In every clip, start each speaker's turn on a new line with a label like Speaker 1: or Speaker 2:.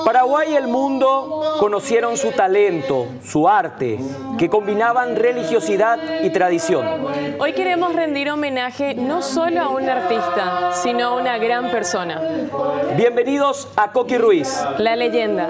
Speaker 1: Paraguay y el mundo conocieron su talento, su arte, que combinaban religiosidad y tradición.
Speaker 2: Hoy queremos rendir homenaje no solo a un artista, sino a una gran persona.
Speaker 1: Bienvenidos a Coqui Ruiz,
Speaker 2: la leyenda.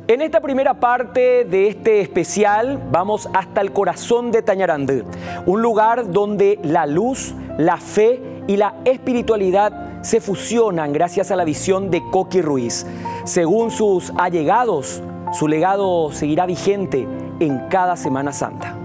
Speaker 1: En esta primera parte de este especial vamos hasta el corazón de Tañarandú, un lugar donde la luz, la fe y la espiritualidad se fusionan gracias a la visión de Coqui Ruiz. Según sus allegados, su legado seguirá vigente en cada Semana Santa.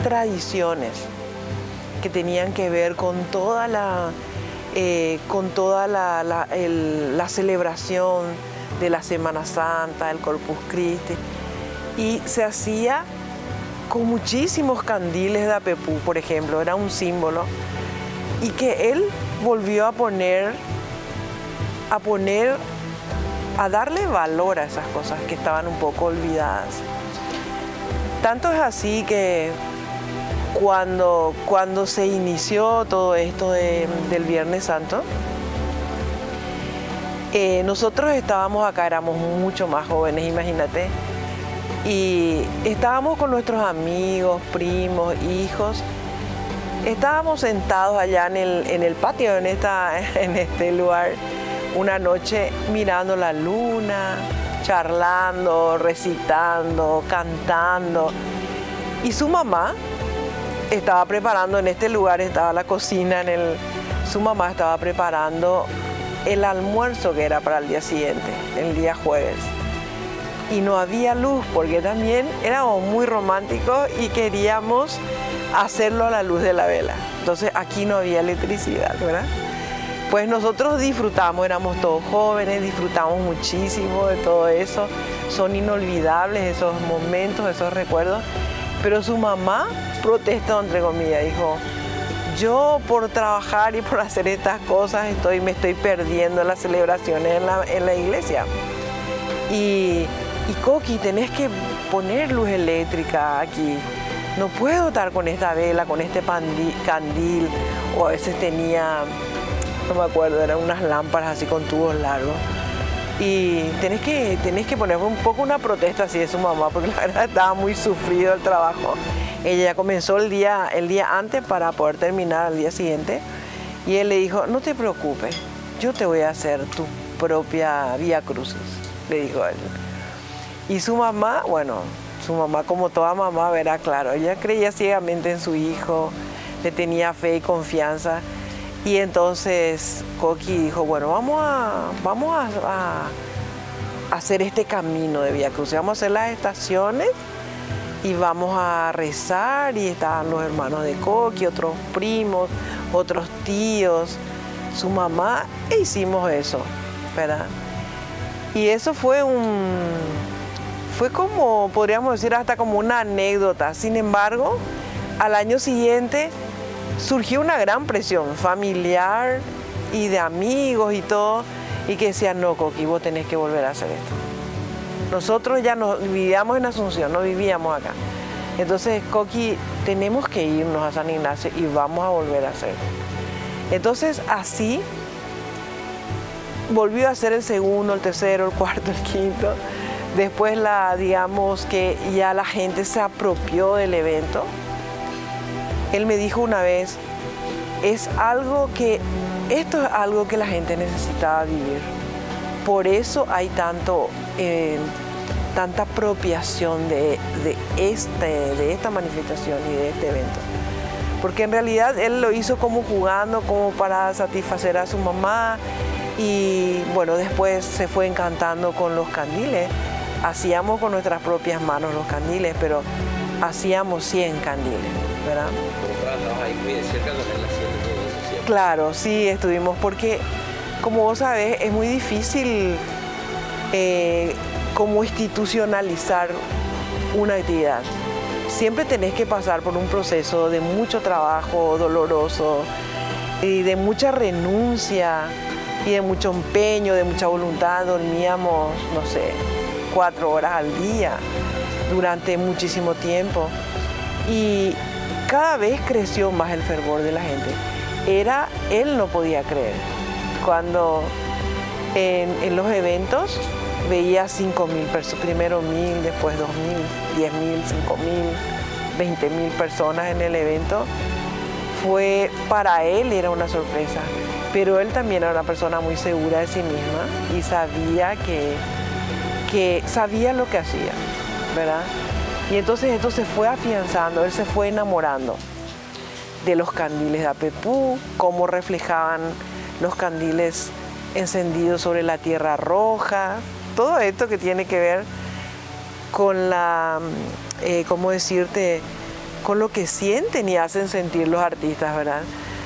Speaker 3: Tradiciones que tenían que ver con toda la celebración de la Semana Santa, el Corpus Christi, y se hacía con muchísimos candiles de apepú, por ejemplo, era un símbolo, y que él volvió a darle valor a esas cosas que estaban un poco olvidadas. Tanto es así que cuando se inició todo esto del Viernes Santo, nosotros estábamos acá, éramos mucho más jóvenes, imagínate, Y estábamos con nuestros amigos, primos, hijos. Estábamos sentados allá en el patio, en este lugar, una noche mirando la luna, charlando, recitando, cantando. Y su mamá estaba preparando, en este lugar estaba la cocina, su mamá estaba preparando el almuerzo que era para el día siguiente, el día jueves. Y no había luz porque también éramos muy románticos y queríamos hacerlo a la luz de la vela. Entonces aquí no había electricidad, ¿verdad? Pues nosotros disfrutamos, éramos todos jóvenes, disfrutamos muchísimo de todo eso. Son inolvidables esos momentos, esos recuerdos. Pero su mamá protestó, entre comillas, dijo: yo por trabajar y por hacer estas cosas me estoy perdiendo las celebraciones en la iglesia. Y Coqui, tenés que poner luz eléctrica aquí. No puedo estar con esta vela, con este candil. O a veces tenía, no me acuerdo, eran unas lámparas así con tubos largos. Y tenés que poner un poco una protesta así de su mamá, porque la verdad estaba muy sufrido el trabajo. Ella ya comenzó el día antes para poder terminar al día siguiente. Y él le dijo: no te preocupes, yo te voy a hacer tu propia Vía Crucis, le dijo a él. Y su mamá, bueno, su mamá, como toda mamá, verá, claro, ella creía ciegamente en su hijo, le tenía fe y confianza. Y entonces Coqui dijo: bueno, vamos a hacer este camino de Vía Crucis, vamos a hacer las estaciones y vamos a rezar. Y estaban los hermanos de Coqui, otros primos, otros tíos, su mamá, e hicimos eso, ¿verdad? Y eso fue como, podríamos decir, hasta como una anécdota. Sin embargo, al año siguiente surgió una gran presión familiar y de amigos y todo, y que decían: no, Coqui, vos tenés que volver a hacer esto. Nosotros ya vivíamos en Asunción, no vivíamos acá. Entonces, Coqui, tenemos que irnos a San Ignacio y vamos a volver a hacerlo. Entonces, así volvió a hacer el segundo, el tercero, el cuarto, el quinto. Después, digamos que ya la gente se apropió del evento. Él me dijo una vez: esto es algo que la gente necesitaba vivir. Por eso hay tanta apropiación de esta manifestación y de este evento. Porque en realidad él lo hizo como jugando, como para satisfacer a su mamá. Y bueno, después se fue encantando con los candiles. Hacíamos con nuestras propias manos los candiles, pero hacíamos 100 candiles, ¿verdad?
Speaker 4: ¿Cómo trabajabas ahí muy de cerca con él haciendo todo eso siempre?
Speaker 3: Claro, sí, estuvimos, porque como vos sabés, es muy difícil como institucionalizar una actividad. Siempre tenés que pasar por un proceso de mucho trabajo doloroso y de mucha renuncia y de mucho empeño, de mucha voluntad. Dormíamos, no sé, 4 horas al día durante muchísimo tiempo, y cada vez creció más el fervor de la gente. Él no podía creer cuando en los eventos veía 5.000 personas, primero 1.000, después 2.000, 10.000, 5.000, 20.000 personas en el evento. Para él era una sorpresa, pero él también era una persona muy segura de sí misma y sabía que sabía lo que hacía, ¿verdad? Y entonces esto se fue afianzando, él se fue enamorando de los candiles de Apepú, cómo reflejaban los candiles encendidos sobre la tierra roja, todo esto que tiene que ver con ¿cómo decirte?, con lo que sienten y hacen sentir los artistas, ¿verdad?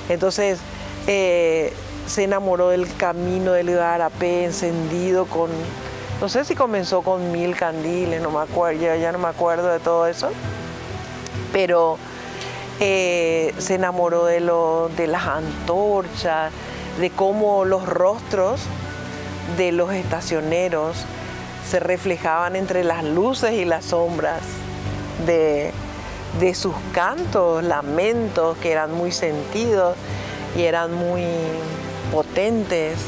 Speaker 3: Entonces se enamoró del camino del igarapé encendido con, no sé si comenzó con 1.000 candiles, no me acuerdo, ya no me acuerdo de todo eso, pero se enamoró de las antorchas, de cómo los rostros de los estacioneros se reflejaban entre las luces y las sombras de sus cantos, lamentos que eran muy sentidos y eran muy potentes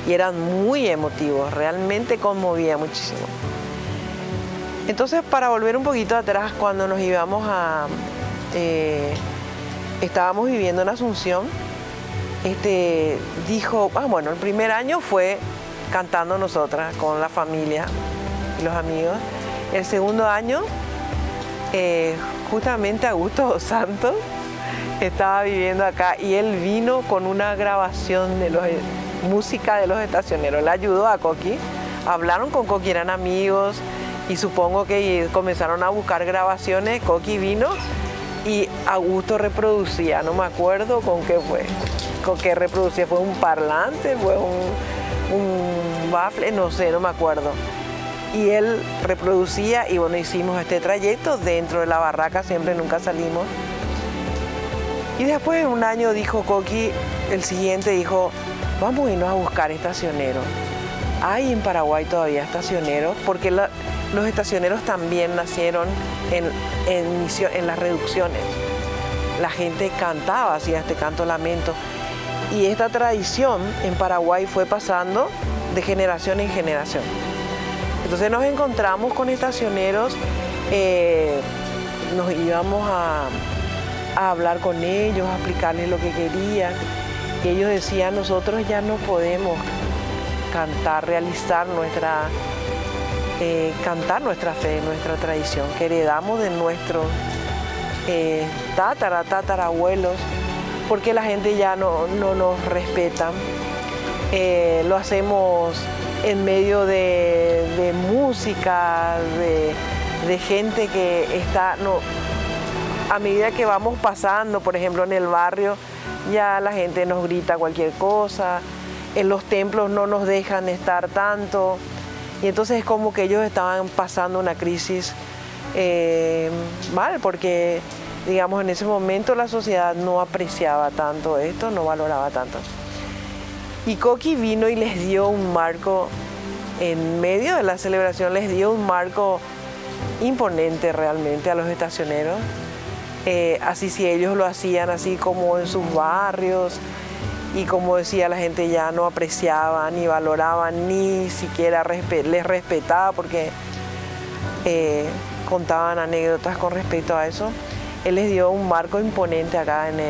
Speaker 3: y eran muy emotivos, realmente conmovía muchísimo. Entonces, para volver un poquito atrás, cuando nos íbamos estábamos viviendo en Asunción, dijo, bueno, el primer año fue cantando nosotras con la familia y los amigos. El segundo año, justamente Augusto Santos estaba viviendo acá y él vino con una grabación de música de los estacioneros. Le ayudó a Coqui, hablaron con Coqui, eran amigos y supongo que comenzaron a buscar grabaciones. Coqui vino y Augusto reproducía, no me acuerdo con qué fue, con qué reproducía, fue un parlante, fue un bafle, no sé, no me acuerdo. Y él reproducía y bueno, hicimos este trayecto dentro de la barraca, siempre nunca salimos. Y después en un año dijo Coqui, el siguiente dijo, vamos a irnos a buscar estacioneros. Hay en Paraguay todavía estacioneros, porque los estacioneros también nacieron en las reducciones. La gente cantaba, hacía este canto lamento. Y esta tradición en Paraguay fue pasando de generación en generación. Entonces nos encontramos con estacioneros, nos íbamos a hablar con ellos, a explicarles lo que querían. Y ellos decían, nosotros ya no podemos cantar, realizar cantar nuestra fe, nuestra tradición, que heredamos de nuestros tatarabuelos, porque la gente ya no nos respeta. Lo hacemos en medio de música, de gente que está, a medida que vamos pasando, por ejemplo en el barrio, ya la gente nos grita cualquier cosa, en los templos no nos dejan estar tanto, y entonces es como que ellos estaban pasando una crisis mal, porque digamos en ese momento la sociedad no apreciaba tanto esto, no valoraba tanto. Y Coqui vino y les dio un marco, en medio de la celebración les dio un marco imponente realmente a los estacioneros. Así si ellos lo hacían así como en sus barrios, y como decía la gente ya no apreciaba, ni valoraba, ni siquiera les respetaba, porque contaban anécdotas con respecto a eso. Él les dio un marco imponente acá en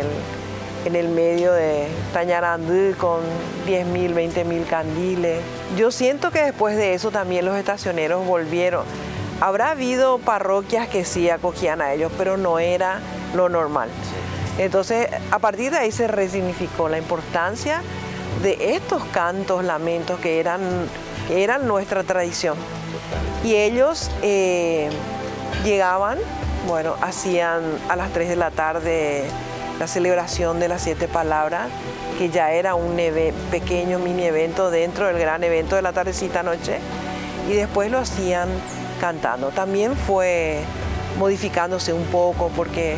Speaker 3: el medio de Tañarandú con 10.000, 20.000 candiles. Yo siento que después de eso también los estacioneros volvieron. Habrá habido parroquias que sí acogían a ellos, pero no era lo normal. Entonces, a partir de ahí se resignificó la importancia de estos cantos, lamentos que eran nuestra tradición. Y ellos llegaban, bueno, hacían a las 3 de la tarde la celebración de las 7 palabras, que ya era un pequeño mini evento dentro del gran evento de la tardecita noche, y después lo hacían cantando. También fue modificándose un poco, porque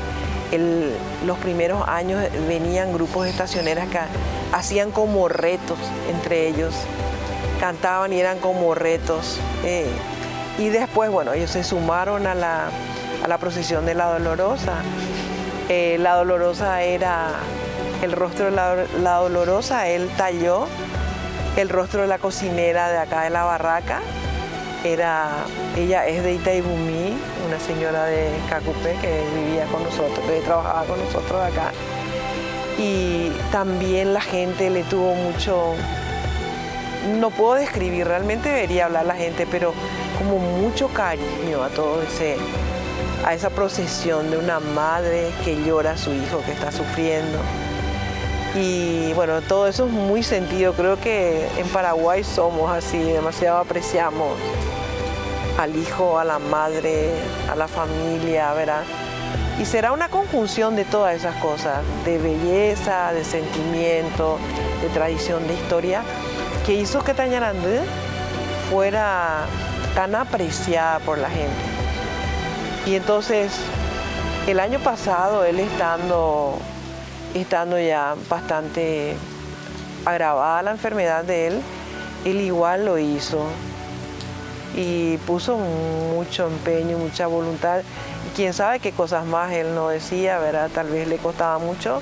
Speaker 3: los primeros años venían grupos de estacioneras que hacían como retos entre ellos, cantaban y eran como retos. Y después, bueno, ellos se sumaron a la procesión de la Dolorosa. La Dolorosa era el rostro de la Dolorosa, él talló el rostro de la cocinera de acá de la barraca. Ella es de Itaibumí, una señora de Cacupé que vivía con nosotros, que trabajaba con nosotros acá. Y también la gente le tuvo mucho, no puedo describir, realmente debería hablar la gente, pero como mucho cariño a esa procesión de una madre que llora a su hijo que está sufriendo. Y bueno, todo eso es muy sentido. Creo que en Paraguay somos así, demasiado apreciamos al hijo, a la madre, a la familia, ¿verdad? Y será una conjunción de todas esas cosas, de belleza, de sentimiento, de tradición, de historia, que hizo que Tañarandú fuera tan apreciada por la gente. Y entonces, el año pasado, él estando ya bastante agravada la enfermedad de él igual lo hizo y puso mucho empeño, mucha voluntad. Y quién sabe qué cosas más él no decía, ¿verdad? Tal vez le costaba mucho,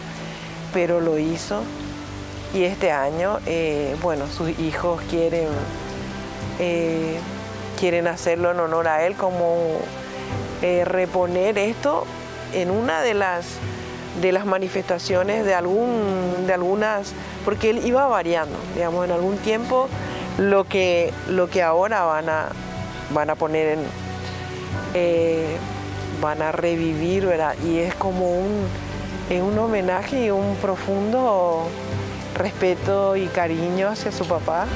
Speaker 3: pero lo hizo. Y este año, bueno, sus hijos quieren quieren hacerlo en honor a él, como reponer esto en una de las manifestaciones de algunas, porque él iba variando, digamos, en algún tiempo lo que ahora van a poner van a revivir, ¿verdad? Y es como un homenaje y un profundo respeto y cariño hacia su papá.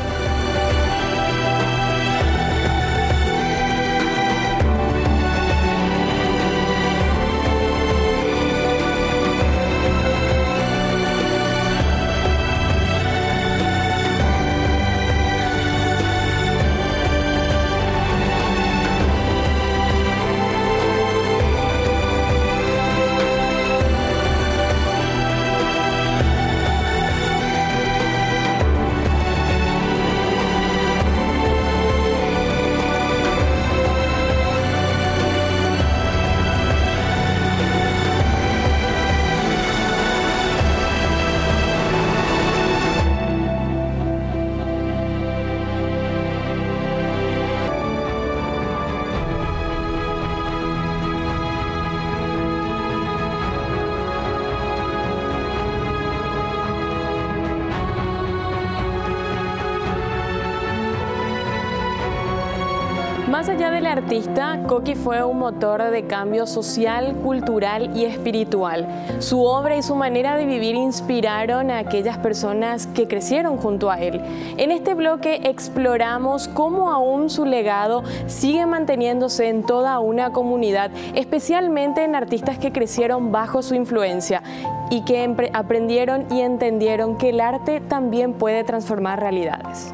Speaker 2: Más allá del artista, Coqui fue un motor de cambio social, cultural y espiritual. Su obra y su manera de vivir inspiraron a aquellas personas que crecieron junto a él. En este bloque exploramos cómo aún su legado sigue manteniéndose en toda una comunidad, especialmente en artistas que crecieron bajo su influencia y que aprendieron y entendieron que el arte también puede transformar realidades.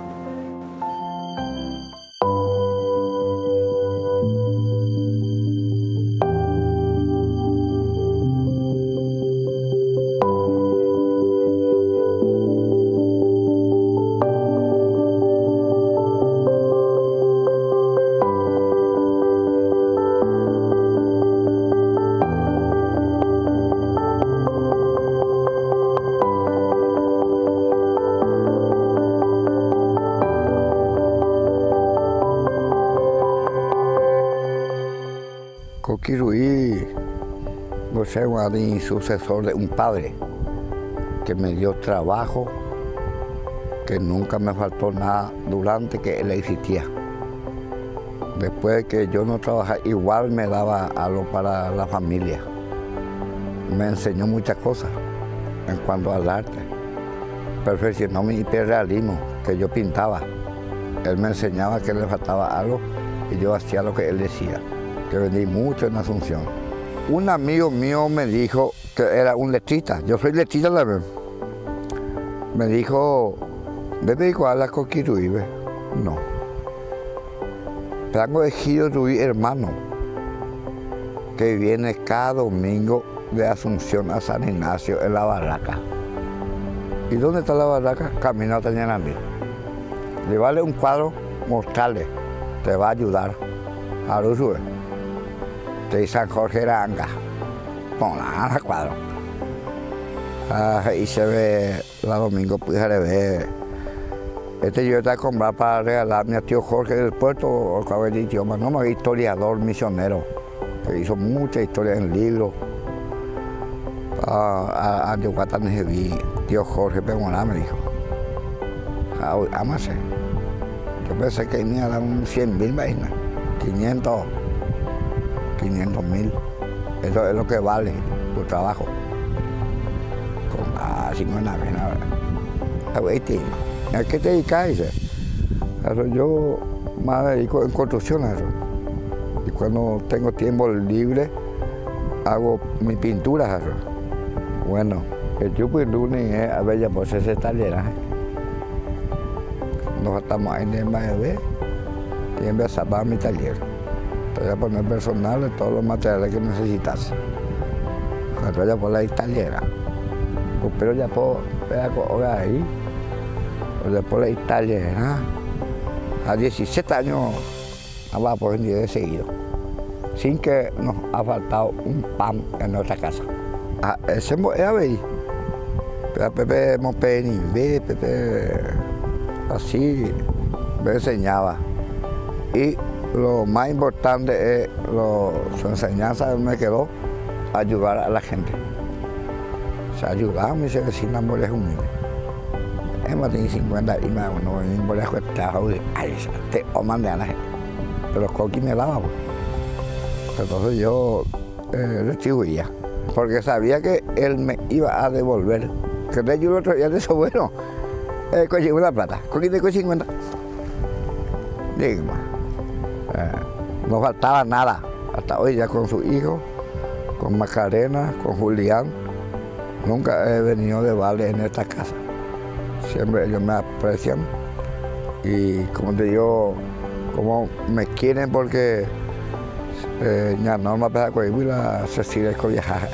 Speaker 5: Coqui Ruiz, yo soy un sucesor de un padre que me dio trabajo, que nunca me faltó nada durante que él existía. Después de que yo no trabajaba, igual me daba algo para la familia. Me enseñó muchas cosas en cuanto al arte. Perfeccionó mi hiperrealismo, que yo pintaba. Él me enseñaba que le faltaba algo y yo hacía lo que él decía, que vendí mucho en Asunción. Un amigo mío me dijo que era un letrista, yo soy letrista también. Me dijo, ¿debe igual a Coqui Ruiz? No. Tengo Egidio Ruiz, hermano, que viene cada domingo de Asunción a San Ignacio en la barraca. ¿Y dónde está la barraca? Camino a Tañarandí. Llevarle un cuadro, mostrarle, te va a ayudar. A Rusue. De San Jorge Aranga. Ponla el cuadro. Y se ve la domingo, pues se le ve. Yo te voy a comprar para regalarme a tío Jorge del Puerto, o cabello de idioma, no, me historiador misionero, que hizo muchas historias en libros. A Yucatán vi, tío Jorge Pemorá me dijo, ámase. Yo pensé que me iba a dar un 100.000 vainas, 500.000. Eso es lo que vale tu trabajo. Con 50 vainas. ¿A qué te dedicas? Yo me dedico en construcción. Y cuando tengo tiempo libre, hago mi pintura. Bueno, el chupo y lunes es a bella por ese taller. Nos estamos ahí en el Mayavé y empezar a mi taller. Te voy a poner personal de todos los materiales que necesitas. Te voy a poner la italiana. Pero ya puedo pegar ahí. Después la italiana. A 17 años vamos a poder de seguido. Sin que nos ha faltado un pan en nuestra casa. Ese es ahí. Pepe Mopeni, Pepe así me enseñaba. Y lo más importante es su enseñanza me quedó ayudar a la gente. O sea, ayudar a mis vecinos a humildes. Hemos tenido 50 y más, no voy a cuestar, te oman de la gente. Pero Coqui me daba, pues. Entonces yo retribuía, porque sabía que él me iba a devolver. Que de yo el otro día de eso, bueno, conseguí una plata, Coqui te conseguí 50. Digo, no faltaba nada, hasta hoy ya con su hijo, con Macarena, con Julián. Nunca he venido de balde en esta casa. Siempre ellos me aprecian y como te digo, como me quieren porque ya Norma pesa con la Cecilia con viajar.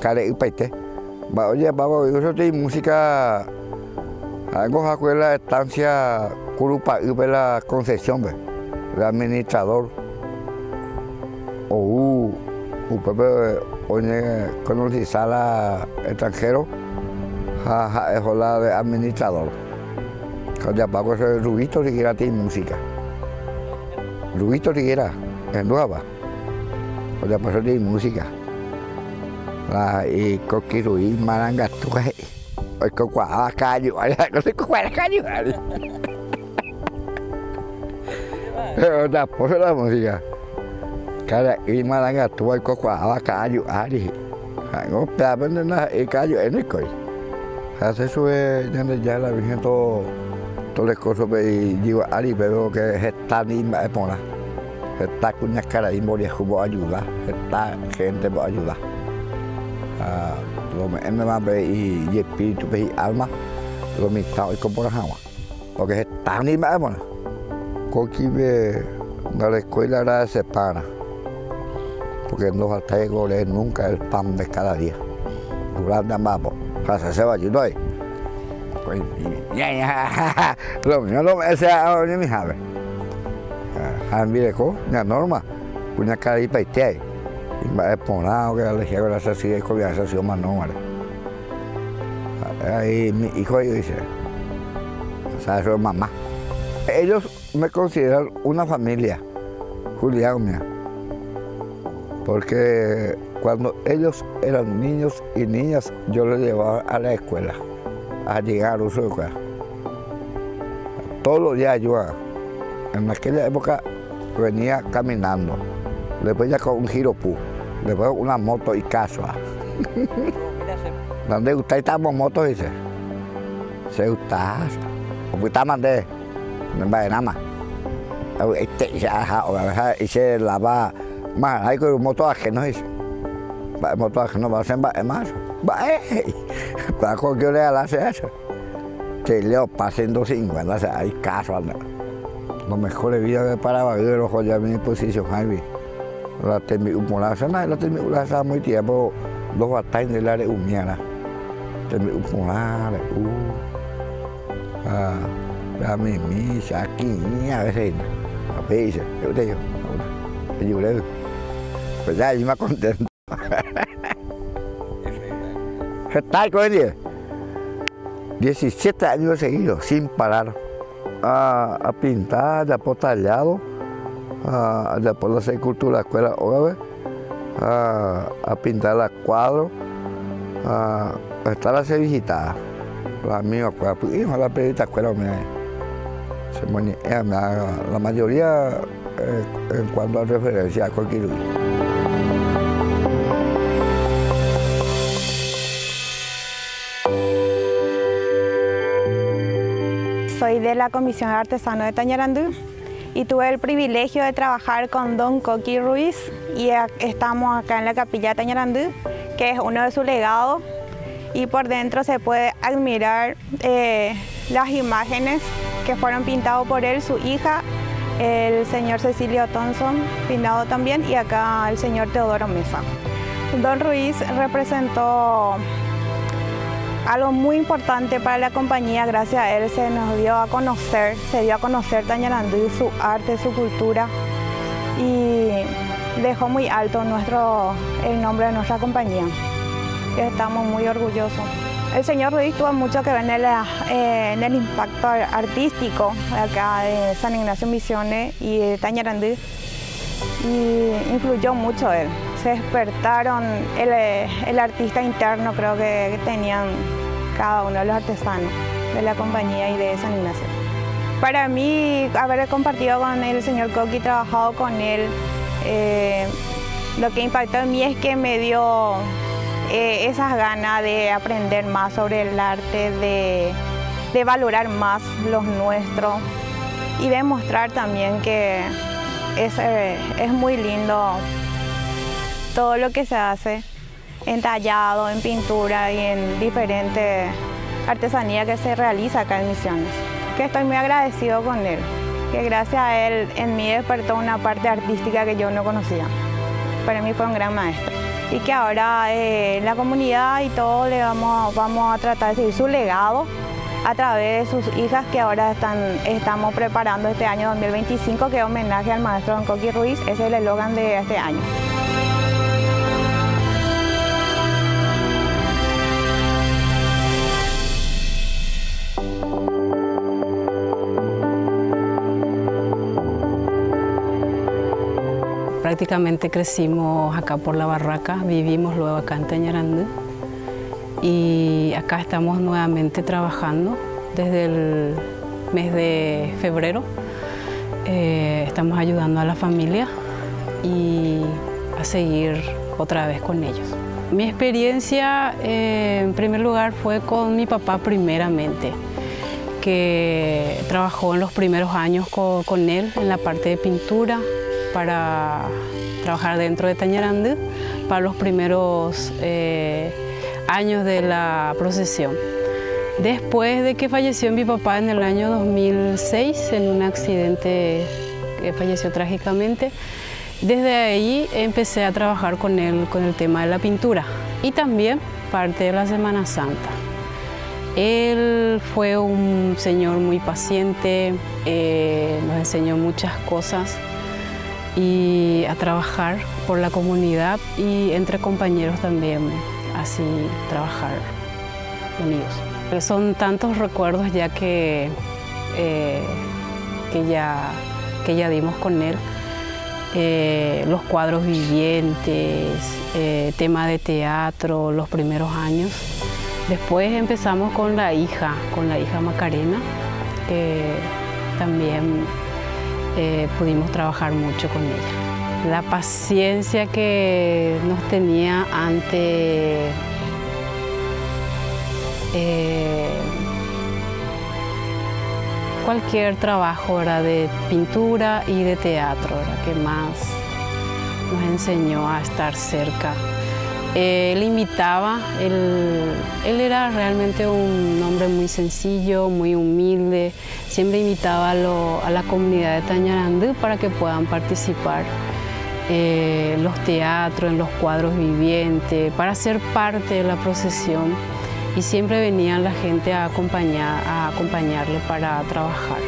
Speaker 5: Care y paite. Oye, vamos, yo soy música. Algo a la estancia Curupa y la Concepción, el administrador. O Pepe, oye, conocí sala extranjero. Es la de administrador. Cuando pago ese Rubito Riguera tiene música. Rubito Riguera, en Nueva. Cuando pasó tiene música. Y Coqui Ruiz, Maranga, tú hay que cuadrar callo, no sé cuadrar callo. Después de la música. Cada y Maranga, tú hay que cuadrar callo, Ari. No, pero no hay callo en el coy. Hace eso ya la Virgen todo las cosas y digo Ari pero que está ni me pone está con una cara y morir como ayuda está gente para ayudar lo me va a ver y espíritu y alma lo mitad y como la agua porque está ni me pone Coqui de la escuela era se para porque no falta de nunca el pan de cada día durante ambos se va a ayudar. Lo mío no me sea ni mi jave. Mire, la Norma, una cara y paite. Y va a exponer que le llevo la sociedad y con la sociedad más normal. Ahí mi hijo dice, o sea, eso es mamá. Ellos me consideran una familia, Julián mía. Porque cuando ellos eran niños y niñas, yo los llevaba a la escuela, a llegar a su escuela. Todos los días yo, en aquella época, venía caminando, después ya con un giropú, después una moto y casa. ¿Dónde usted estamos motos? Dice. Se gusta, o está mandé, no va nada más. Y se lava. Más, hay que un motor ajeno, dice. El motor ajeno va a ser más. Para con que le hace eso. Que le pasen 250, o sea, hay caso. Lo mejor de vida que para Baguio, los joyas en mi posición, Jaime. La terminula, la terminula hace muy tiempo, dos batallas de la de Umiana. Terminula, la misa, aquí, a veces. A veces, yo te digo. Yo le pues ya, yo me contento. Está con 17 años seguidos, sin parar. A pintar, después tallado, después hacer cultura, la escuela, a pintar los cuadros, a estar a hacer visitas. La misma escuela, pues no la pedita escuela, la mayoría en cuanto a referencia a Coqui Ruiz.
Speaker 6: Soy de la Comisión de Artesanos de Tañarandú y tuve el privilegio de trabajar con don Coqui Ruiz y estamos acá en la capilla de Tañarandú, que es uno de sus legados, y por dentro se puede admirar las imágenes que fueron pintadas por él, su hija, el señor Cecilio Thompson, pintado también, y acá el señor Teodoro Mesa. Don Ruiz representó algo muy importante para la compañía. Gracias a él se dio a conocer Tañarandú, su arte, su cultura, y dejó muy alto el nombre de nuestra compañía. Estamos muy orgullosos. El señor Ruiz tuvo mucho que ver en el impacto artístico de acá de San Ignacio Misiones y de Tañarandú, y influyó mucho él. Se despertaron el artista interno, creo que tenían cada uno de los artesanos de la compañía y de San Ignacio. Para mí, haber compartido con el señor Coqui, trabajado con él, lo que impactó en mí es que me dio esas ganas de aprender más sobre el arte, de valorar más los nuestros y demostrar también que es muy lindo todo lo que se hace en tallado, en pintura y en diferentes artesanías que se realiza acá en Misiones. Que estoy muy agradecido con él, que gracias a él en mí despertó una parte artística que yo no conocía. Para mí fue un gran maestro. Y que ahora la comunidad y todo le vamos a tratar de seguir su legado a través de sus hijas, que ahora estamos preparando este año 2025, que es homenaje al maestro don Coqui Ruiz. Ese es el eslogan de este año.
Speaker 7: Prácticamente crecimos acá por la barraca, vivimos luego acá en Tañarandú y acá estamos nuevamente trabajando desde el mes de febrero. Estamos ayudando a la familia y a seguir otra vez con ellos. Mi experiencia en primer lugar fue con mi papá primeramente, que trabajó en los primeros años con él en la parte de pintura, para trabajar dentro de Tañarandú para los primeros años de la procesión. Después de que falleció mi papá en el año 2006 en un accidente que falleció trágicamente, desde ahí empecé a trabajar con él con el tema de la pintura y también parte de la Semana Santa. Él fue un señor muy paciente, nos enseñó muchas cosas y a trabajar por la comunidad y entre compañeros también, así trabajar unidos. Son tantos recuerdos ya que ya dimos con él, los cuadros vivientes, tema de teatro, los primeros años. Después empezamos con la hija Macarena, que también pudimos trabajar mucho con ella. La paciencia que nos tenía ante cualquier trabajo, ¿verdad?, de pintura y de teatro, ¿verdad?, que más nos enseñó a estar cerca. Él invitaba, él era realmente un hombre muy sencillo, muy humilde, siempre invitaba a la comunidad de Tañarandú para que puedan participar en los teatros, en los cuadros vivientes, para ser parte de la procesión, y siempre venía la gente a acompañarle para trabajar.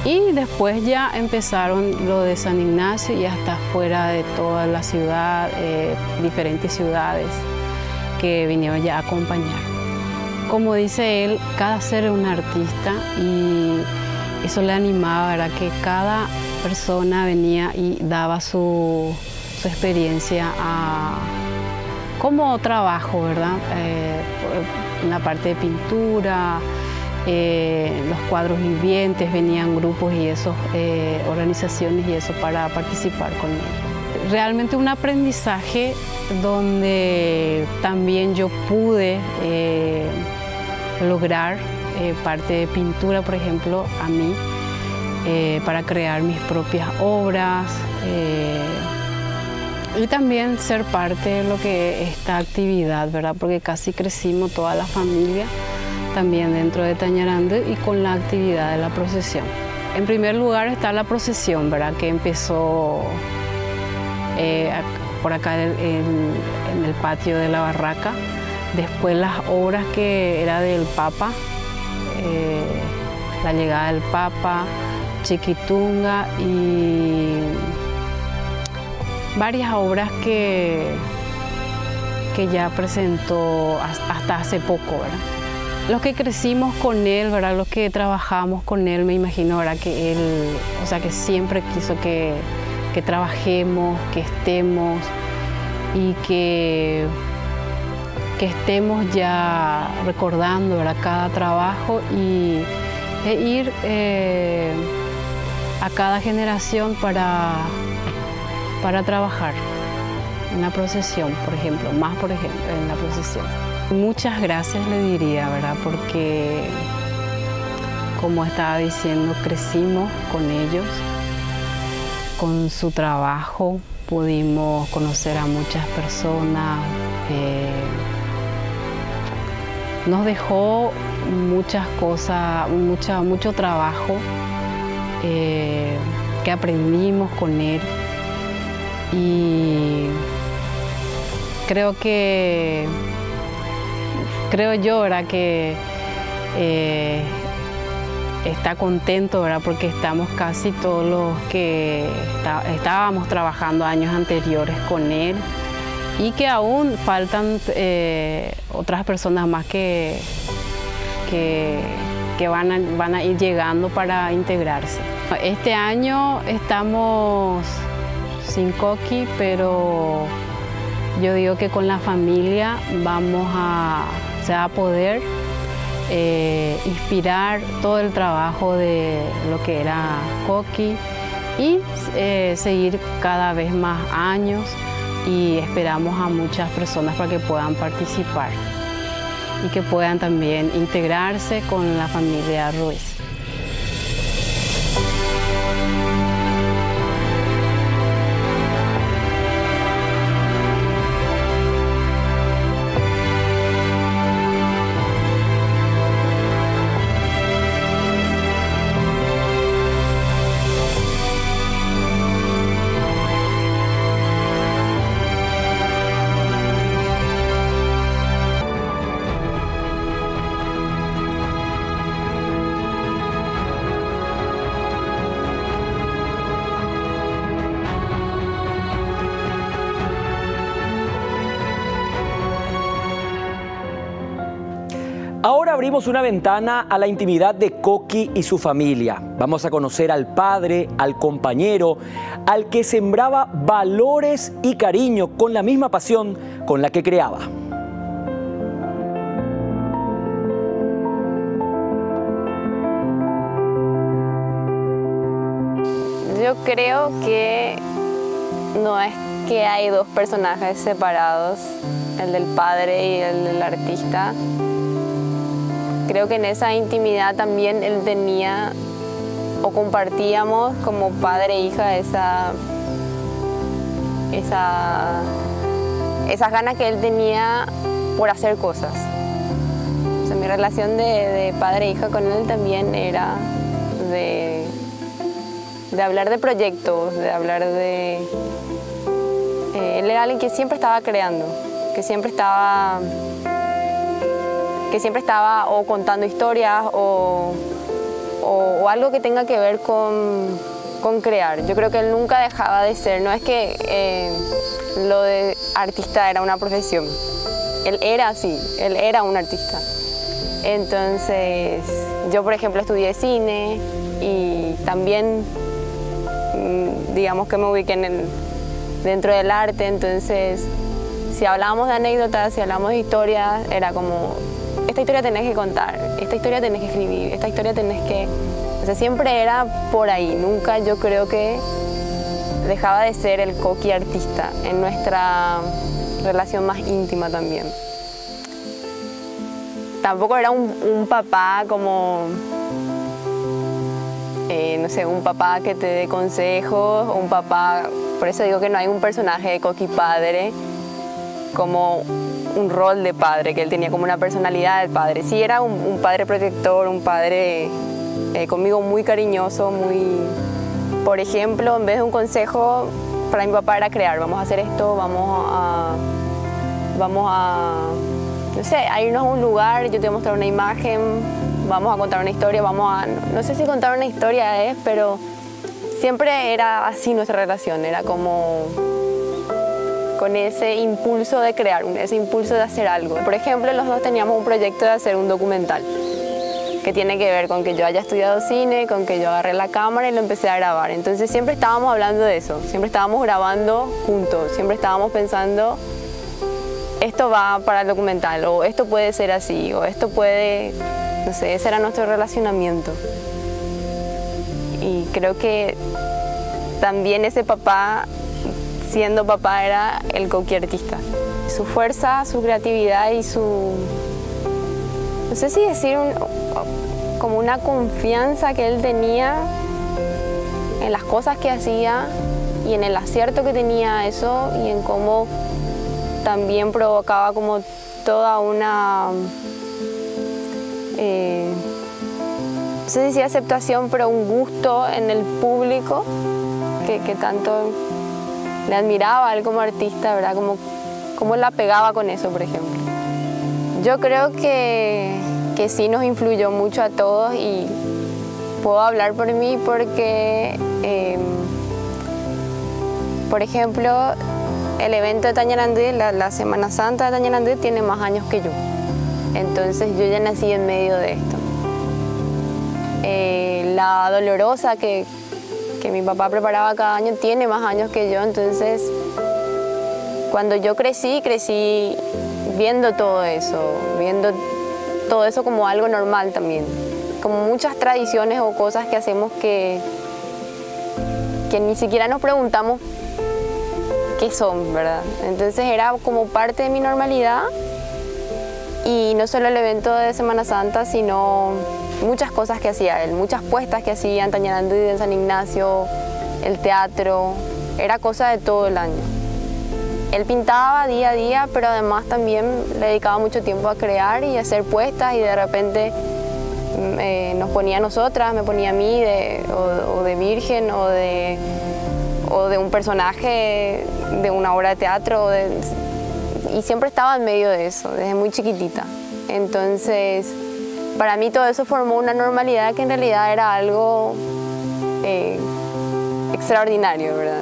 Speaker 7: Y después ya empezaron lo de San Ignacio y hasta fuera de toda la ciudad, diferentes ciudades que vinieron ya a acompañar. Como dice él, cada ser es un artista y eso le animaba, ¿verdad?, que cada persona venía y daba su experiencia como trabajo, ¿verdad?, en la parte de pintura, los cuadros vivientes, venían grupos y esos, organizaciones y eso para participar con él. Realmente un aprendizaje donde también yo pude lograr parte de pintura, por ejemplo, a mí, para crear mis propias obras y también ser parte de lo que es esta actividad, ¿verdad?, porque casi crecimos toda la familia también dentro de Tañarandú y con la actividad de la procesión. En primer lugar está la procesión, ¿verdad?, que empezó por acá en el patio de la barraca. Después las obras que era del Papa, la llegada del Papa, Chiquitunga y varias obras que ya presentó hasta hace poco, ¿verdad? los que crecimos con él, ¿verdad? Los que trabajamos con él, me imagino, ¿verdad? Que él, o sea, que siempre quiso que trabajemos, que estemos y que estemos ya recordando, ¿verdad? Cada trabajo e ir a cada generación para trabajar en la procesión, por ejemplo, en la procesión. Muchas gracias le diría, ¿verdad? Porque, como estaba diciendo, crecimos con ellos, con su trabajo, pudimos conocer a muchas personas, nos dejó muchas cosas, mucho trabajo que aprendimos con él, y creo yo, ¿verdad? Que está contento, ¿verdad? Porque estamos casi todos los que estábamos trabajando años anteriores con él, y que aún faltan otras personas más que van a ir llegando para integrarse. Este año estamos sin Coqui, pero yo digo que con la familia se va a poder inspirar todo el trabajo de lo que era Coqui y seguir cada vez más años, y esperamos a muchas personas para que puedan participar y que puedan también integrarse con la familia Ruiz.
Speaker 1: Ahora abrimos una ventana a la intimidad de Coqui y su familia. Vamos a conocer al padre, al compañero, al que sembraba valores y cariño con la misma pasión con la que creaba.
Speaker 8: Yo creo que no es que hay dos personajes separados, el del padre y el del artista. Creo que en esa intimidad también él tenía, o compartíamos como padre e hija, esas ganas que él tenía por hacer cosas. O sea, mi relación de padre e hija con él también era de hablar de proyectos, de hablar de... él era alguien que siempre estaba creando, que siempre estaba o contando historias o algo que tenga que ver con crear. Yo creo que él nunca dejaba de ser, no es que lo de artista era una profesión, él era así, él era un artista. Entonces, yo por ejemplo estudié cine y también, digamos que me ubiqué dentro del arte, entonces si hablábamos de anécdotas, si hablábamos de historias, era como, esta historia tenés que contar, esta historia tenés que escribir, esta historia tenés que... O sea, siempre era por ahí, nunca yo creo que dejaba de ser el Coqui artista en nuestra relación más íntima también. Tampoco era un papá como, no sé, un papá que te dé consejos, un papá... Por eso digo que no hay un personaje de Coqui padre como un rol de padre, que él tenía como una personalidad del padre. Sí, era un padre protector, un padre conmigo muy cariñoso, muy... Por ejemplo, en vez de un consejo, para mi papá era crear, vamos a hacer esto, vamos a no sé, a irnos a un lugar, yo te voy a mostrar una imagen, vamos a contar una historia, no sé si contar una historia pero siempre era así nuestra relación, era como con ese impulso de crear, ese impulso de hacer algo. Por ejemplo, los dos teníamos un proyecto de hacer un documental que tiene que ver con que yo haya estudiado cine, con que yo agarré la cámara y lo empecé a grabar. Entonces siempre estábamos hablando de eso, siempre estábamos grabando juntos, siempre estábamos pensando, esto va para el documental, o esto puede ser así, o esto puede, no sé, ese era nuestro relacionamiento. Y creo que también ese papá, siendo papá, era el Coqui artista. Su fuerza, su creatividad y su, no sé si decir, como una confianza que él tenía en las cosas que hacía y en el acierto que tenía eso y en cómo también provocaba como toda una, no sé si aceptación, pero un gusto en el público que tanto le admiraba a él como artista, ¿verdad? Como la pegaba con eso, por ejemplo. Yo creo que sí nos influyó mucho a todos y puedo hablar por mí porque, por ejemplo, el evento de Tañarandú, la Semana Santa de Tañarandú, tiene más años que yo. Entonces yo ya nací en medio de esto. La Dolorosa que mi papá preparaba cada año tiene más años que yo, entonces cuando yo crecí viendo todo eso como algo normal también, como muchas tradiciones o cosas que hacemos que ni siquiera nos preguntamos qué son, ¿verdad? Entonces era como parte de mi normalidad y no solo el evento de Semana Santa, sino muchas cosas que hacía él, muchas puestas que hacía en Tañarandú, en San Ignacio, el teatro, era cosa de todo el año. Él pintaba día a día, pero además también le dedicaba mucho tiempo a crear y a hacer puestas y de repente nos ponía a nosotras, me ponía a mí o de virgen o de un personaje de una obra de teatro y siempre estaba en medio de eso, desde muy chiquitita. Entonces, para mí todo eso formó una normalidad que en realidad era algo extraordinario, ¿verdad?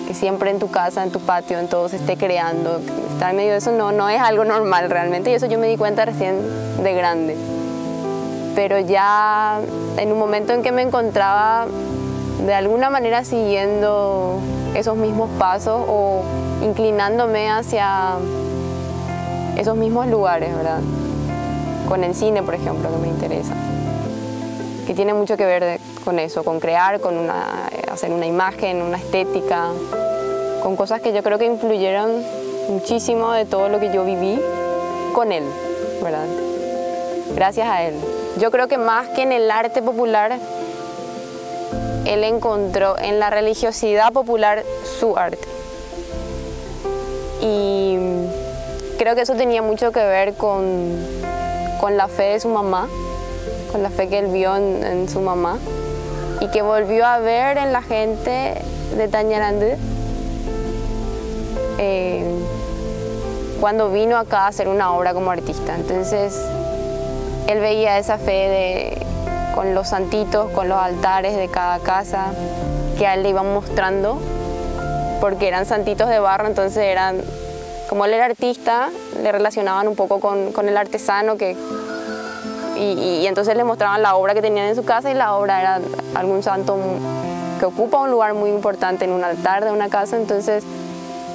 Speaker 8: Que siempre en tu casa, en tu patio, en todo se esté creando. Estar en medio de eso no es algo normal realmente y eso yo me di cuenta recién de grande. Pero ya en un momento en que me encontraba de alguna manera siguiendo esos mismos pasos o inclinándome hacia esos mismos lugares, ¿verdad? Con el cine, por ejemplo, que me interesa, que tiene mucho que ver con eso, con crear, con hacer una imagen, una estética, con cosas que yo creo que influyeron muchísimo de todo lo que yo viví con él, ¿verdad? Gracias a él. Yo creo que más que en el arte popular, él encontró en la religiosidad popular su arte. Y creo que eso tenía mucho que ver con la fe de su mamá, con la fe que él vio en su mamá y que volvió a ver en la gente de Tañarandú cuando vino acá a hacer una obra como artista. Entonces él veía esa fe con los santitos, con los altares de cada casa que a él le iban mostrando, porque eran santitos de barro, entonces eran, como él era artista, le relacionaban un poco con el artesano y entonces le mostraban la obra que tenían en su casa y la obra era algún santo que ocupa un lugar muy importante en un altar de una casa. Entonces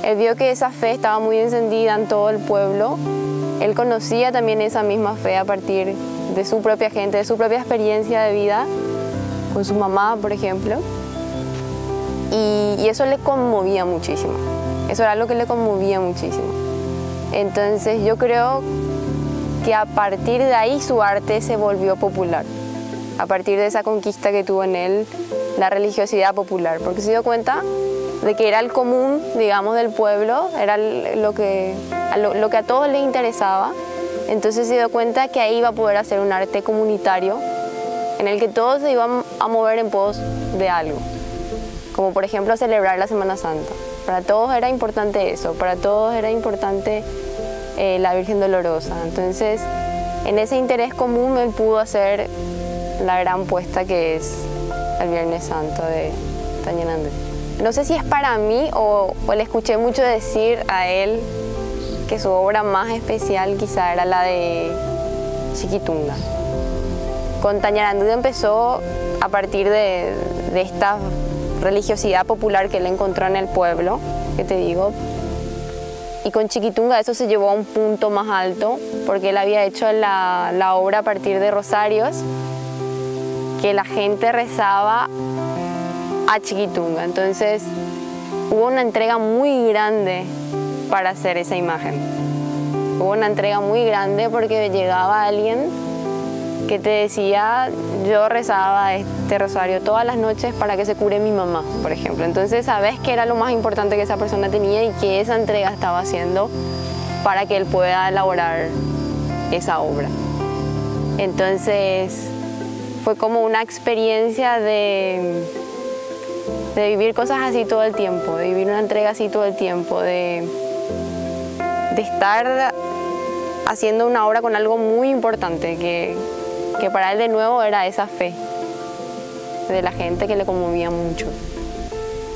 Speaker 8: él vio que esa fe estaba muy encendida en todo el pueblo. Él conocía también esa misma fe a partir de su propia gente, de su propia experiencia de vida con su mamá, por ejemplo, y eso le conmovía muchísimo. Eso era algo que le conmovía muchísimo. Entonces yo creo que a partir de ahí su arte se volvió popular, a partir de esa conquista que tuvo en él la religiosidad popular, porque se dio cuenta de que era el común, digamos, del pueblo, era lo que a todos les interesaba. Entonces se dio cuenta que ahí iba a poder hacer un arte comunitario en el que todos se iban a mover en pos de algo, como por ejemplo celebrar la Semana Santa. Para todos era importante eso, para todos era importante la Virgen Dolorosa. Entonces, en ese interés común él pudo hacer la gran puesta que es el Viernes Santo de Tañarandú. no sé si es para mí o le escuché mucho decir a él que su obra más especial quizá era la de Chiquitunga. Con Tañarandú empezó a partir de esta religiosidad popular que él encontró en el pueblo, que te digo, y con Chiquitunga eso se llevó a un punto más alto, porque él había hecho la obra a partir de rosarios, que la gente rezaba a Chiquitunga. Entonces hubo una entrega muy grande para hacer esa imagen. Hubo una entrega muy grande porque llegaba alguien que te decía, yo rezaba este rosario todas las noches para que se cure mi mamá, por ejemplo. Entonces sabes que era lo más importante que esa persona tenía y que esa entrega estaba haciendo para que él pueda elaborar esa obra. Entonces fue como una experiencia de vivir cosas así todo el tiempo, de vivir una entrega así todo el tiempo, de estar haciendo una obra con algo muy importante, que para él de nuevo era esa fe de la gente que le conmovía mucho.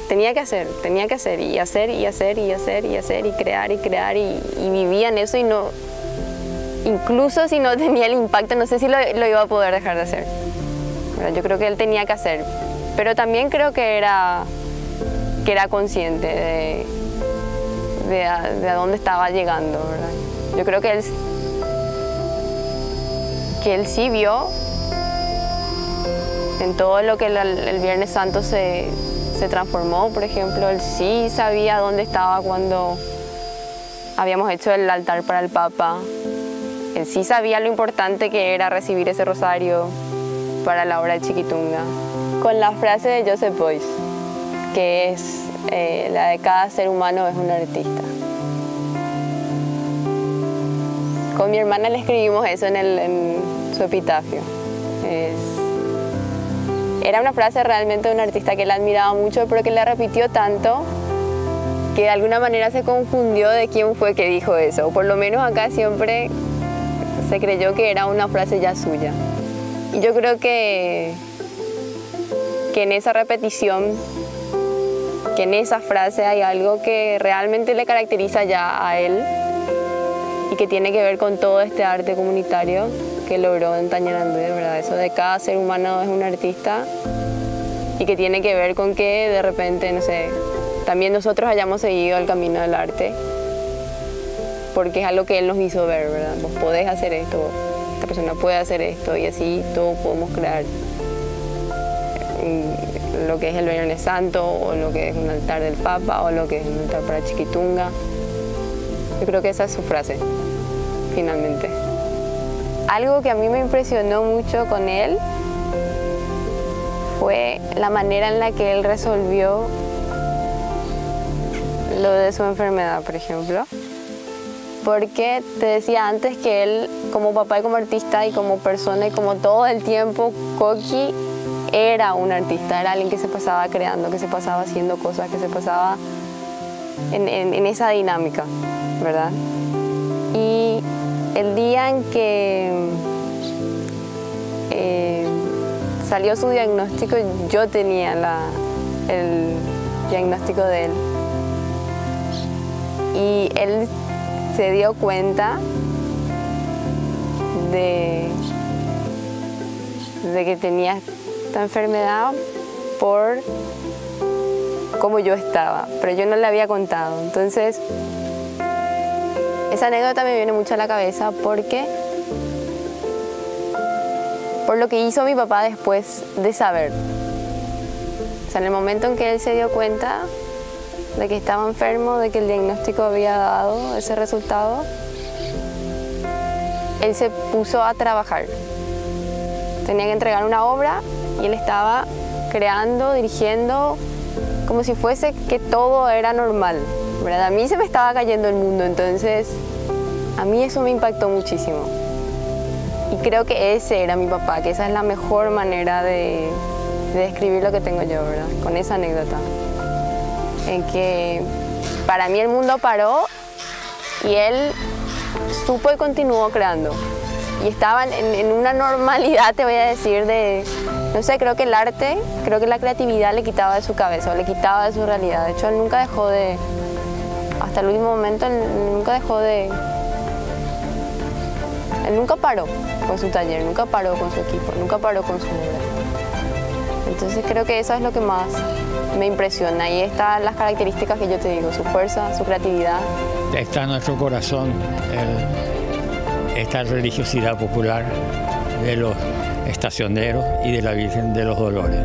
Speaker 8: Tenía que hacer y hacer y hacer y hacer y hacer y crear y vivía en eso y no, incluso si no tenía el impacto, no sé si lo iba a poder dejar de hacer. Yo creo que él tenía que hacer, pero también creo que era consciente de a dónde estaba llegando, ¿verdad? Yo creo que él sí vio en todo lo que el Viernes Santo se transformó, por ejemplo. Él sí sabía dónde estaba cuando habíamos hecho el altar para el Papa. Él sí sabía lo importante que era recibir ese rosario para la obra de Chiquitunga. Con la frase de Joseph Beuys, que es la de cada ser humano es un artista. Con mi hermana le escribimos eso en su epitafio. Era una frase realmente de un artista que él admiraba mucho, pero que le repitió tanto que de alguna manera se confundió de quién fue que dijo eso. O por lo menos acá siempre se creyó que era una frase ya suya. Y yo creo que en esa repetición, que en esa frase hay algo que realmente le caracteriza ya a él y que tiene que ver con todo este arte comunitario que logró en Tañarandú, de verdad. Eso de cada ser humano es un artista y que tiene que ver con que de repente, no sé, también nosotros hayamos seguido el camino del arte porque es algo que él nos hizo ver, ¿verdad? Vos podés hacer esto, esta persona puede hacer esto y así todos podemos crear lo que es el Viernes Santo o lo que es un altar del Papa o lo que es un altar para Chiquitunga. Yo creo que esa es su frase, finalmente. Algo que a mí me impresionó mucho con él fue la manera en la que él resolvió lo de su enfermedad, por ejemplo. Porque te decía antes que él, como papá y como artista y como persona y como todo el tiempo, Coqui era un artista, era alguien que se pasaba creando, que se pasaba haciendo cosas, que se pasaba en esa dinámica, ¿verdad? Y el día en que salió su diagnóstico, yo tenía el diagnóstico de él. Y él se dio cuenta de que tenía esta enfermedad por cómo yo estaba, pero yo no le había contado. Entonces, esa anécdota me viene mucho a la cabeza porque por lo que hizo mi papá después de saber. O sea, en el momento en que él se dio cuenta de que estaba enfermo, de que el diagnóstico había dado ese resultado, él se puso a trabajar. Tenía que entregar una obra y él estaba creando, dirigiendo, como si fuese que todo era normal, ¿verdad? A mí se me estaba cayendo el mundo, entonces a mí eso me impactó muchísimo. Y creo que ese era mi papá, que esa es la mejor manera de describir lo que tengo yo, ¿verdad? Con esa anécdota. En que para mí el mundo paró y él supo y continuó creando. Y estaban en una normalidad, te voy a decir, de no sé, creo que el arte, creo que la creatividad le quitaba de su cabeza, o le quitaba de su realidad. De hecho, él nunca dejó de, hasta el último momento, él nunca paró con su taller, nunca paró con su equipo, nunca paró con su obra. Entonces creo que eso es lo que más me impresiona, y están las características que yo te digo, su fuerza, su creatividad.
Speaker 9: Está en nuestro corazón esta religiosidad popular de los estacioneros y de la Virgen de los Dolores.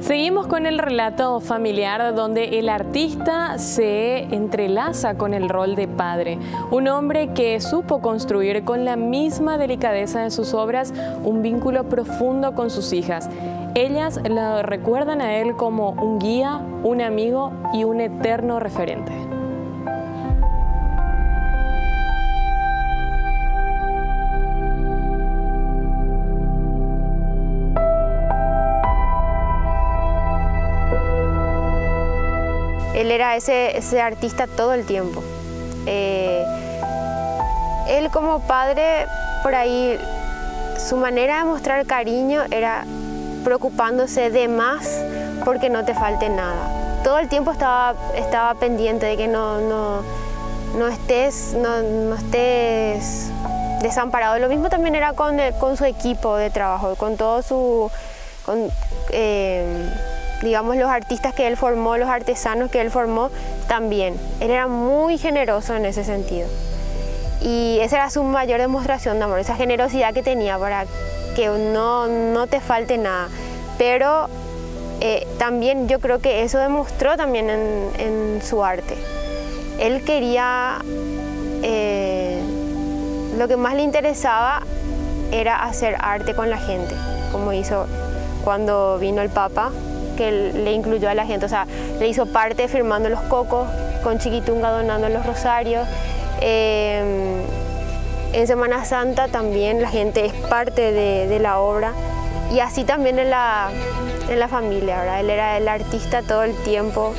Speaker 2: Seguimos con el relato familiar donde el artista se entrelaza con el rol de padre, un hombre que supo construir con la misma delicadeza de sus obras un vínculo profundo con sus hijas. Ellas lo recuerdan a él como un guía, un amigo y un eterno referente.
Speaker 10: Él era ese artista todo el tiempo. Él como padre, por ahí, su manera de mostrar cariño era preocupándose de más porque no te falte nada. Todo el tiempo estaba pendiente de que no estés desamparado. Lo mismo también era con su equipo de trabajo, con todo digamos, los artistas que él formó, los artesanos que él formó también. Él era muy generoso en ese sentido. Y esa era su mayor demostración de amor, esa generosidad que tenía para que no te falte nada. Pero también yo creo que eso demostró también en su arte. Él quería, lo que más le interesaba era hacer arte con la gente, como hizo cuando vino el Papa, que le incluyó a la gente, o sea, le hizo parte firmando los cocos, con Chiquitunga donando los rosarios. En Semana Santa también la gente es parte de la obra, y así también en la familia, ¿verdad? Él era el artista todo el tiempo.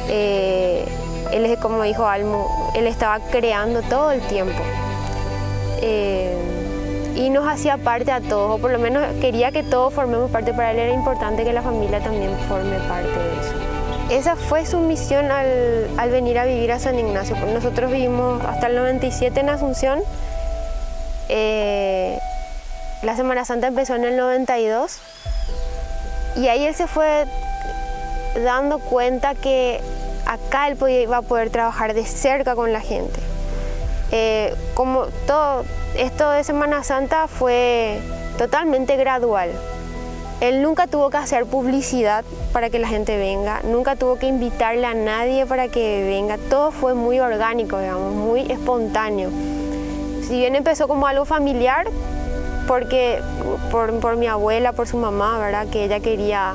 Speaker 10: Él es, como dijo Almo, él estaba creando todo el tiempo. Y nos hacía parte a todos, o por lo menos quería que todos formemos parte. Para él era importante que la familia también forme parte de eso. Esa fue su misión al venir a vivir a San Ignacio. Nosotros vivimos hasta el 97 en Asunción. La Semana Santa empezó en el 92. Y ahí él se fue dando cuenta que acá él iba a poder trabajar de cerca con la gente. Como todo esto de Semana Santa fue totalmente gradual. Él nunca tuvo que hacer publicidad para que la gente venga, nunca tuvo que invitarle a nadie para que venga. Todo fue muy orgánico, digamos, muy espontáneo. Si bien empezó como algo familiar, porque por mi abuela, por su mamá, ¿verdad? Que ella quería,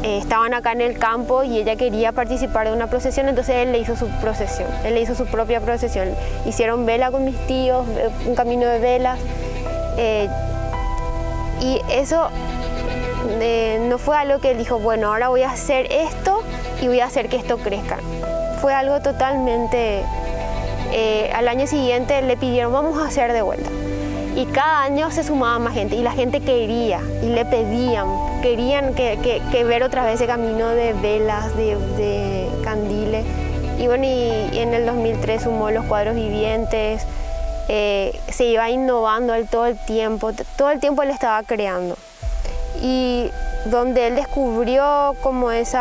Speaker 10: estaban acá en el campo y ella quería participar de una procesión, entonces él le hizo su procesión, él le hizo su propia procesión. Hicieron vela con mis tíos, un camino de velas, y eso no fue algo que él dijo, bueno, ahora voy a hacer esto y voy a hacer que esto crezca. Fue algo totalmente, al año siguiente le pidieron, vamos a hacer de vuelta. Y cada año se sumaba más gente y la gente quería y le querían que ver otra vez ese camino de velas, de candiles. Y bueno, y en el 2003 sumó los cuadros vivientes, se iba innovando él todo el tiempo él estaba creando. Y donde él descubrió como ese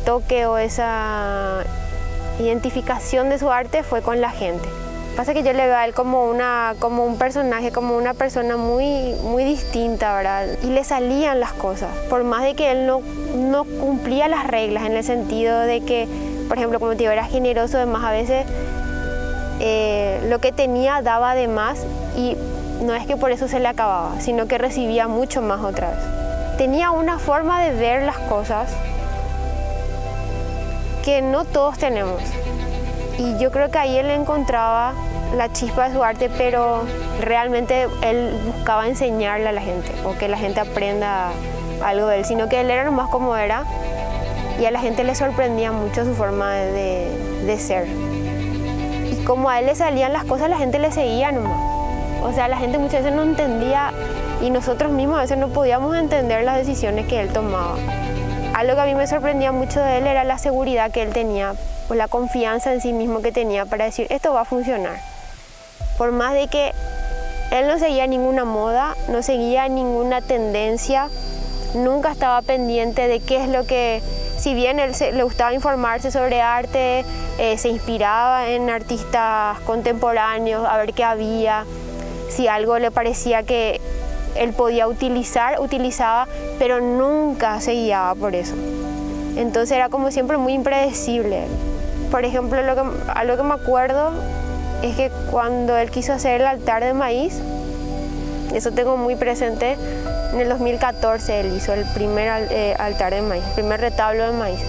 Speaker 10: toque o esa identificación de su arte fue con la gente. Pasa que yo le veo a él como un personaje, como una persona muy, muy distinta, ¿verdad? Y le salían las cosas, por más de que él no cumplía las reglas, en el sentido de que por ejemplo, como te digo, era generoso, además a veces lo que tenía daba de más y no es que por eso se le acababa, sino que recibía mucho más otra vez. Tenía una forma de ver las cosas que no todos tenemos. Y yo creo que ahí él encontraba la chispa de su arte, pero realmente él buscaba enseñarle a la gente o que la gente aprenda algo de él, sino que él era nomás como era y a la gente le sorprendía mucho su forma de ser. Y como a él le salían las cosas, la gente le seguía nomás. O sea, la gente muchas veces no entendía y nosotros mismos a veces no podíamos entender las decisiones que él tomaba. Algo que a mí me sorprendía mucho de él era la seguridad que él tenía, o la confianza en sí mismo que tenía para decir, esto va a funcionar. Por más de que él no seguía ninguna moda, no seguía ninguna tendencia, nunca estaba pendiente de qué es lo que, si bien él le gustaba informarse sobre arte, se inspiraba en artistas contemporáneos, a ver qué había, si algo le parecía que él podía utilizar, utilizaba, pero nunca se guiaba por eso. Entonces era como siempre muy impredecible. Por ejemplo, algo que me acuerdo es que cuando él quiso hacer el altar de maíz, eso tengo muy presente, en el 2014 él hizo el primer altar de maíz, el primer retablo de maíz.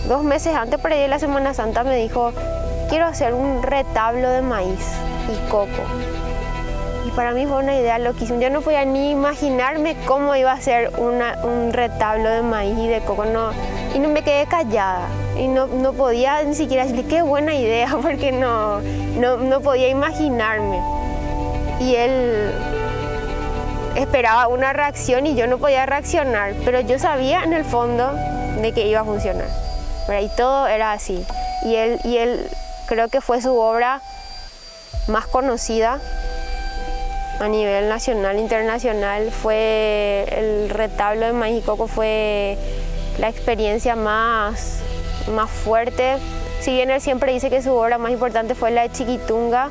Speaker 10: 2 meses antes, para ir a la Semana Santa, me dijo, quiero hacer un retablo de maíz y coco. Y para mí fue una idea loquísima. Yo no podía ni imaginarme cómo iba a ser un retablo de maíz y de coco. Y no me quedé callada. Y no podía ni siquiera decirle qué buena idea, porque no podía imaginarme. Y él esperaba una reacción y yo no podía reaccionar. Pero yo sabía en el fondo de que iba a funcionar. Y todo era así. Y él creo que fue su obra más conocida a nivel nacional, internacional. Fue el retablo de maíz y coco, fue la experiencia más fuerte. Si bien él siempre dice que su obra más importante fue la de Chiquitunga,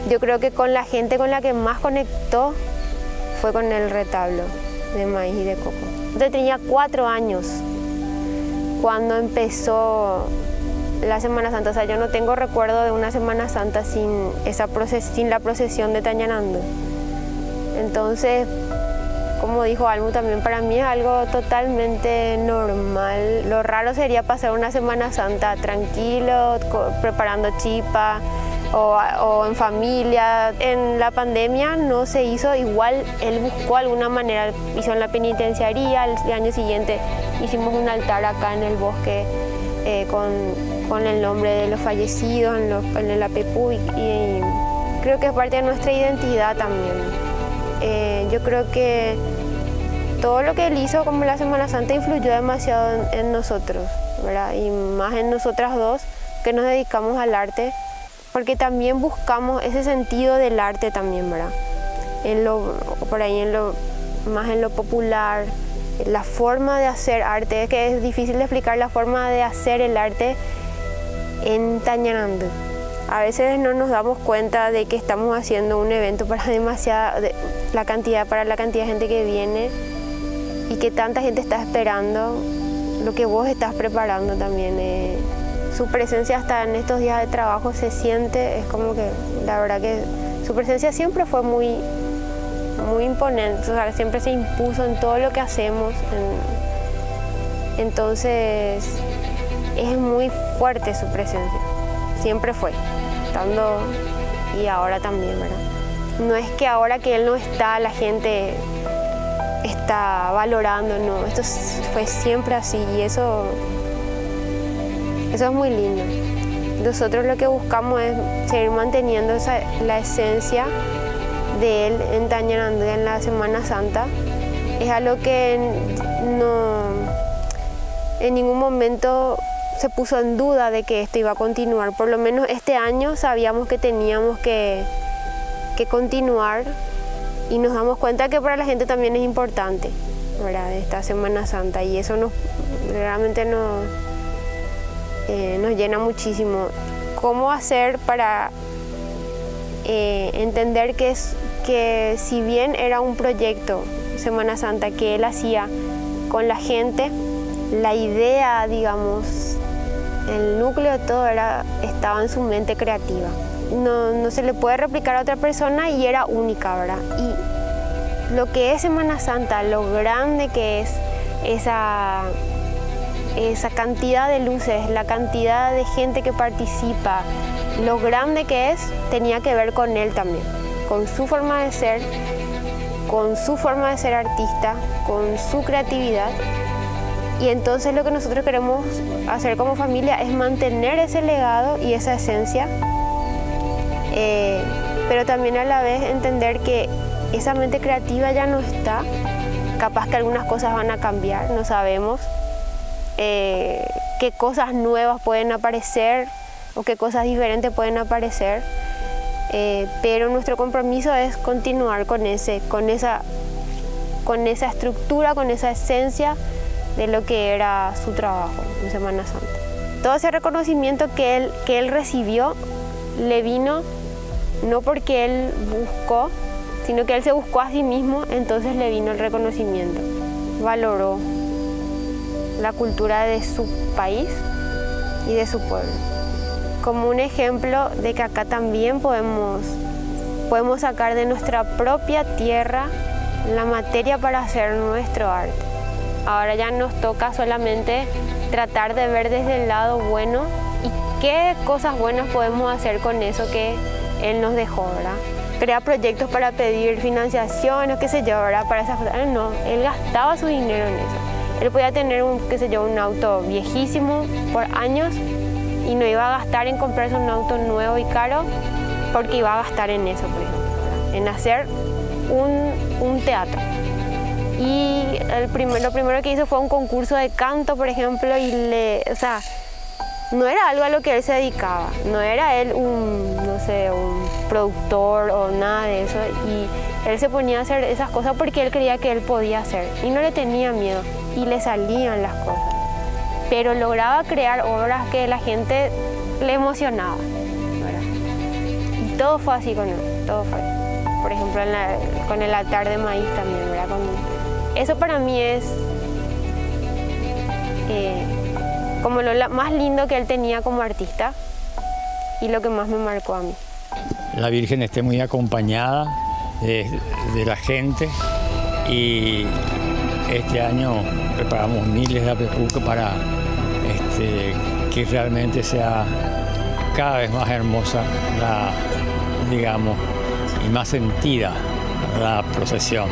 Speaker 10: yo creo que con la gente con la que más conectó fue con el retablo de maíz y de coco. Yo tenía 4 años cuando empezó la Semana Santa. O sea, yo no tengo recuerdo de una Semana Santa sin la procesión de Tañarandú. Entonces, como dijo Almu, también para mí es algo totalmente normal. Lo raro sería pasar una Semana Santa tranquilo, preparando chipa o en familia. En la pandemia no se hizo, igual él buscó alguna manera, hizo en la penitenciaría. El año siguiente hicimos un altar acá en el bosque con el nombre de los fallecidos en el APEPU y creo que es parte de nuestra identidad también. Yo creo que todo lo que él hizo como la Semana Santa influyó demasiado en nosotros, ¿verdad? Y más en nosotras dos que nos dedicamos al arte, porque también buscamos ese sentido del arte también, ¿verdad? Más en lo popular, la forma de hacer arte, es que es difícil de explicar la forma de hacer el arte en Tañarandú. A veces no nos damos cuenta de que estamos haciendo un evento para la cantidad de gente que viene y que tanta gente está esperando lo que vos estás preparando también. Su presencia hasta en estos días de trabajo se siente, es como que la verdad que su presencia siempre fue muy imponente, o sea, siempre se impuso en todo lo que hacemos. Entonces es muy fuerte su presencia, siempre fue, estando y ahora también, ¿verdad? No es que ahora que él no está, la gente está valorando, no, esto fue siempre así y eso es muy lindo. Nosotros lo que buscamos es seguir manteniendo la esencia de él en Tañarandú en la Semana Santa. Es algo que en ningún momento se puso en duda de que esto iba a continuar. Por lo menos este año sabíamos que teníamos que continuar y nos damos cuenta que para la gente también es importante, ¿verdad? Esta Semana Santa y eso realmente nos llena muchísimo. ¿Cómo hacer para entender que si bien era un proyecto Semana Santa que él hacía con la gente, la idea, digamos, El núcleo de todo estaba en su mente creativa. No se le puede replicar a otra persona y era única, ¿verdad? Y lo que es Semana Santa, lo grande que es esa cantidad de luces, la cantidad de gente que participa, lo grande que es, tenía que ver con él también, con su forma de ser, con su forma de ser artista, con su creatividad. Y entonces lo que nosotros queremos hacer como familia es mantener ese legado y esa esencia, pero también a la vez entender que esa mente creativa ya no está. Capaz que algunas cosas van a cambiar, no sabemos qué cosas nuevas pueden aparecer o qué cosas diferentes pueden aparecer, pero nuestro compromiso es continuar con esa estructura, con esa esencia de lo que era su trabajo en Semana Santa. Todo ese reconocimiento que él recibió le vino no porque él buscó, sino que él se buscó a sí mismo, entonces le vino el reconocimiento. Valoró la cultura de su país y de su pueblo. Como un ejemplo de que acá también podemos sacar de nuestra propia tierra la materia para hacer nuestro arte. Ahora ya nos toca solamente tratar de ver desde el lado bueno y qué cosas buenas podemos hacer con eso que él nos dejó, ¿verdad? Crear proyectos para pedir financiación o qué sé yo, ¿verdad? Para esas cosas. No, él gastaba su dinero en eso. Él podía tener un auto viejísimo por años y no iba a gastar en comprarse un auto nuevo y caro porque iba a gastar en eso, por ejemplo, ¿verdad? En hacer un teatro. Y lo primero que hizo fue un concurso de canto, por ejemplo, y no era algo a lo que él se dedicaba, no era él un productor o nada de eso, y él se ponía a hacer esas cosas porque él creía que él podía hacer y no le tenía miedo y le salían las cosas, pero lograba crear obras que la gente le emocionaba, ¿verdad? Y todo fue así con él, todo fue así. Por ejemplo, con el altar de maíz también, ¿verdad? Eso para mí es como lo más lindo que él tenía como artista y lo que más me marcó a mí.
Speaker 9: La Virgen esté muy acompañada de la gente, y este año preparamos miles de apepucos para que realmente sea cada vez más hermosa y más sentida la procesión.